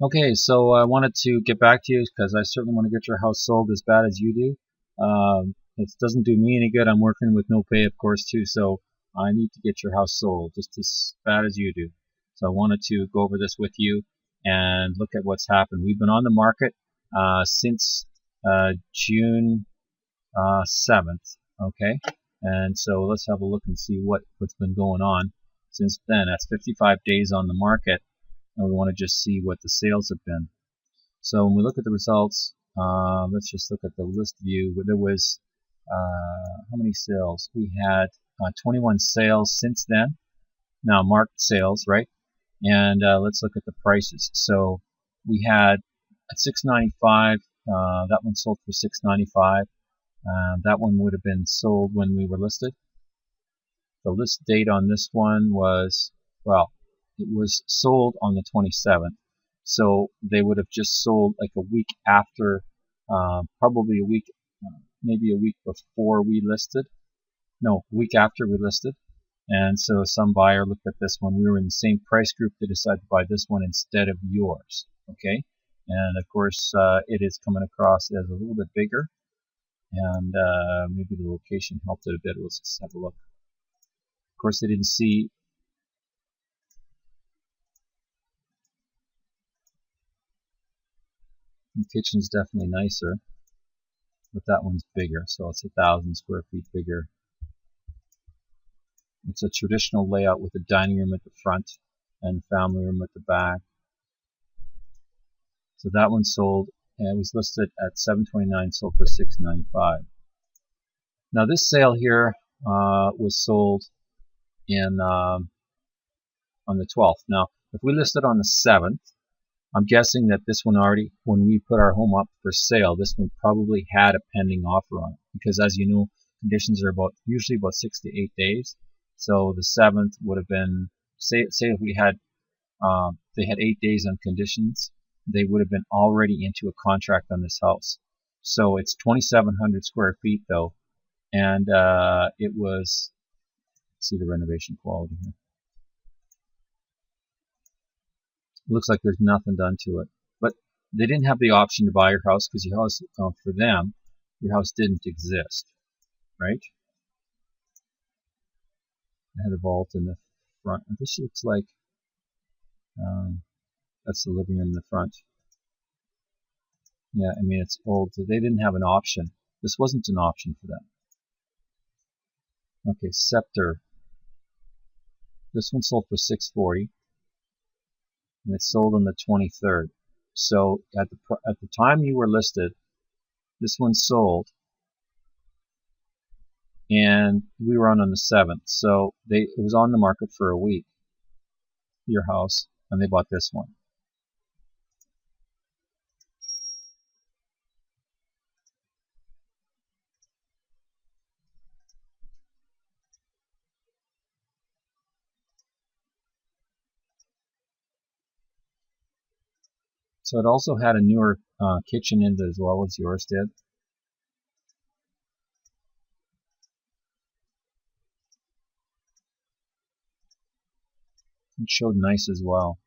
Okay, so I wanted to get back to you because I certainly want to get your house sold as bad as you do. It doesn't do me any good. I'm working with no pay, of course, too, so I need to get your house sold just as bad as you do. So I wanted to go over this with you and look at what's happened. We've been on the market since June 7th, okay? And so let's have a look and see what's been going on since then. That's 55 days on the market, and we want to just see what the sales have been. So when we look at the results, let's just look at the list view. There was how many sales? We had 21 sales since then. Now marked sales, right? And let's look at the prices. So we had at 695. That one sold for 695. That one would have been sold when we were listed. The list date on this one was, well, it was sold on the 27th. So they would have just sold like a week after, probably a week, maybe a week before we listed. No, a week after we listed. And so some buyer looked at this one. We were in the same price group. They decided to buy this one instead of yours. Okay. And of course, it is coming across as a little bit bigger. And maybe the location helped it a bit. Let's just have a look. Of course, they didn't see. The kitchen's definitely nicer, but that one's bigger, so it's 1,000 square feet bigger. It's a traditional layout with a dining room at the front and family room at the back. So that one sold, and it was listed at $729, sold for $695. Now this sale here was sold in on the 12th. Now, if we listed on the 7th, I'm guessing that this one already, when we put our home up for sale, this one probably had a pending offer on it. Because as you know, conditions are usually about 6 to 8 days. So the 7th would have been, say if we had, they had 8 days on conditions, they would have been already into a contract on this house. So it's 2,700 square feet though, and it was, let's see the renovation quality here. Looks like there's nothing done to it. But they didn't have the option to buy your house because your house, for them, your house didn't exist, right? It had a vault in the front. And this looks like that's the living room in the front. Yeah, I mean, it's old. They didn't have an option. This wasn't an option for them. Okay, Scepter. This one sold for $640, and it sold on the 23rd. So at the time you were listed, this one sold, and we were on the 7th. So it was on the market for a week, your house, and they bought this one. So it also had a newer kitchen in it as well as yours did. It showed nice as well.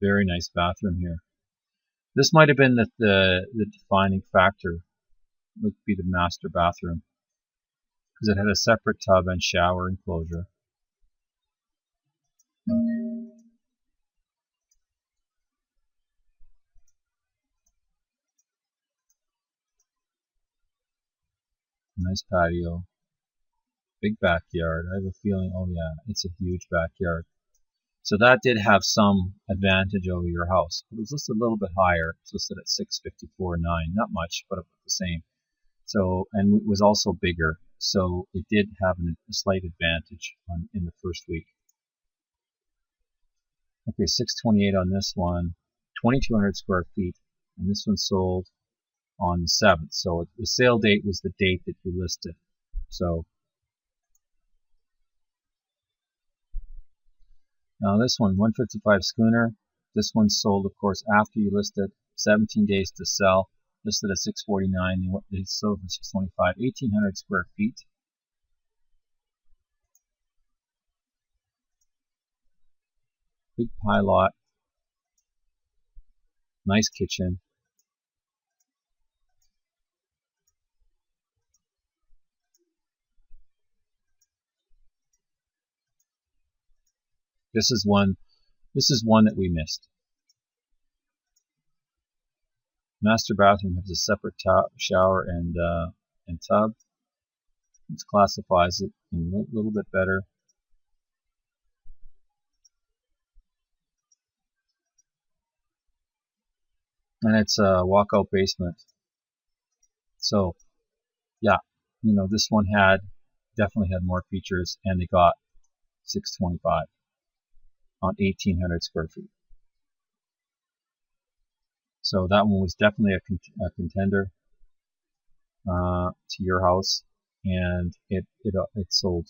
Very nice bathroom here. This might have been the defining factor, would be the master bathroom, because it had a separate tub and shower enclosure. Nice patio. Big backyard. I have a feeling, oh yeah, it's a huge backyard. So that did have some advantage over your house. It was listed a little bit higher. It was listed at 654.9, not much, but about the same. So, and it was also bigger. So it did have a slight advantage in the first week. Okay, 628 on this one, 2,200 square feet, and this one sold on the 7th. So the sale date was the date that you listed. So now this one, 155 Schooner. This one sold, of course, after you listed. 17 days to sell. Listed at 649. They sold for 625. 1,800 square feet. Big pie lot, nice kitchen. This is one. This is one that we missed. Master bathroom has a separate shower and tub. It classifies it a little bit better. And it's a walkout basement. So yeah, this one definitely had more features, and they got 625 on 1,800 square feet. So that one was definitely a contender to your house, and it sold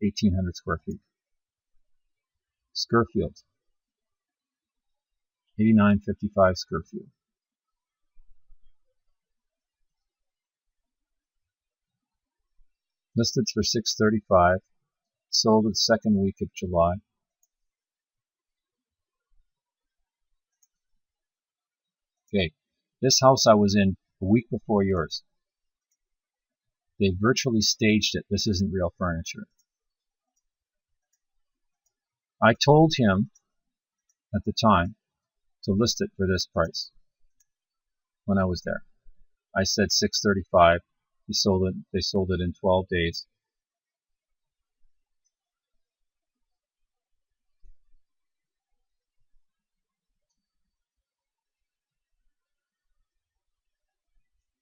1,800 square feet. Scorefield, 8955 Scorefield. Listed for 635, sold the second week of July. Okay, this house I was in a week before yours. They virtually staged it. This isn't real furniture. I told him at the time to list it for this price when I was there. I said 635. He sold it. They sold it in 12 days.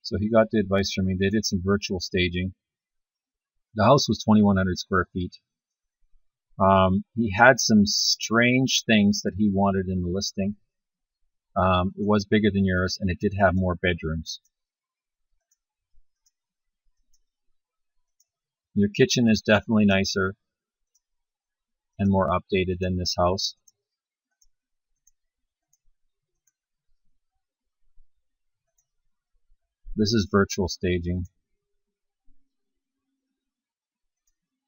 So he got the advice from me. They did some virtual staging. The house was 2,100 square feet. He had some strange things that he wanted in the listing. It was bigger than yours, and it did have more bedrooms. Your kitchen is definitely nicer and more updated than this house. This is virtual staging.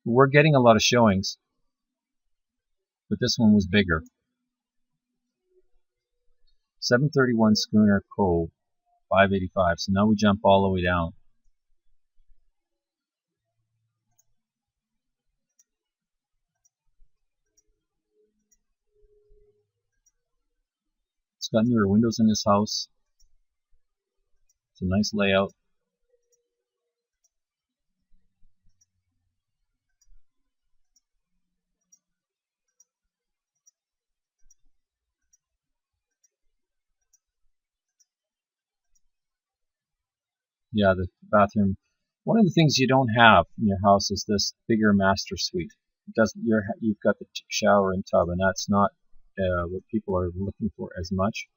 We're getting a lot of showings, but this one was bigger. 731 Schooner Close, 585. So now we jump all the way down. It's got newer windows in this house. It's a nice layout. Yeah, the bathroom. One of the things you don't have in your house is this bigger master suite. It doesn't. You've got the shower and tub, and that's not what people are looking for as much.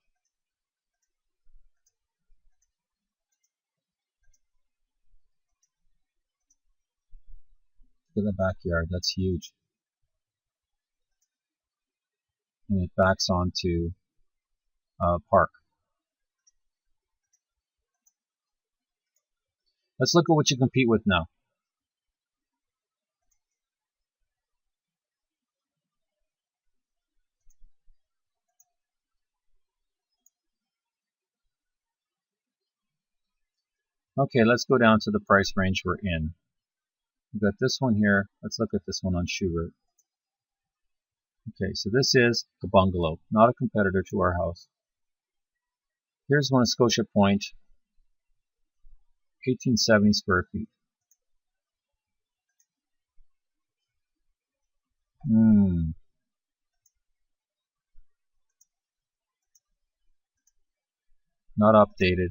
Look at the backyard. That's huge, and it backs onto a park. Let's look at what you compete with now. Okay, let's go down to the price range we're in. We've got this one here. Let's look at this one on Schubert. Okay, so this is a bungalow, not a competitor to our house. Here's one at Scotia Point, 1870 square feet. Not updated.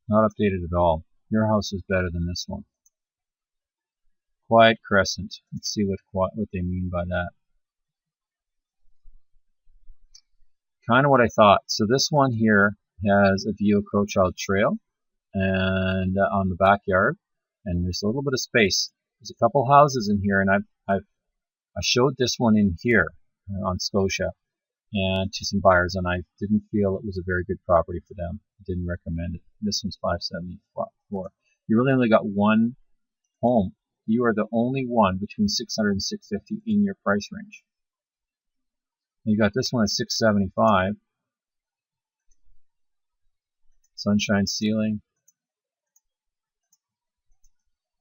Not updated at all. Your house is better than this one. Quiet Crescent. Let's see what they mean by that. Kind of what I thought. So this one here has a view of Crowchild Trail and on the backyard, and there's a little bit of space. There's a couple houses in here, and I showed this one in here on Scotia, and to some buyers, and I didn't feel it was a very good property for them. I didn't recommend it. This one's 574. You really only got one home. You are the only one between 600 and 650 in your price range. You got this one at 675. Sunshine ceiling.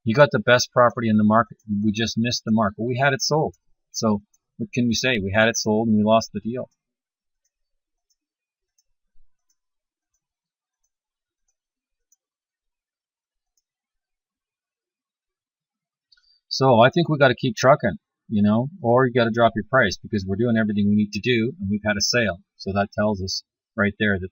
You got the best property in the market. We just missed the mark. But we had it sold. So what can we say? We had it sold and we lost the deal. So I think we got to keep trucking, or you got to drop your price because we're doing everything we need to do and we've had a sale. So that tells us right there that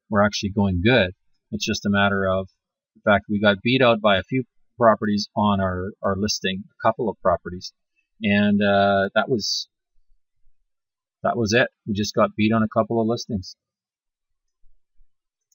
we're actually going good. It's just a matter of the fact we got beat out by a few properties on our listing, a couple of properties, and that was it. We just got beat on a couple of listings.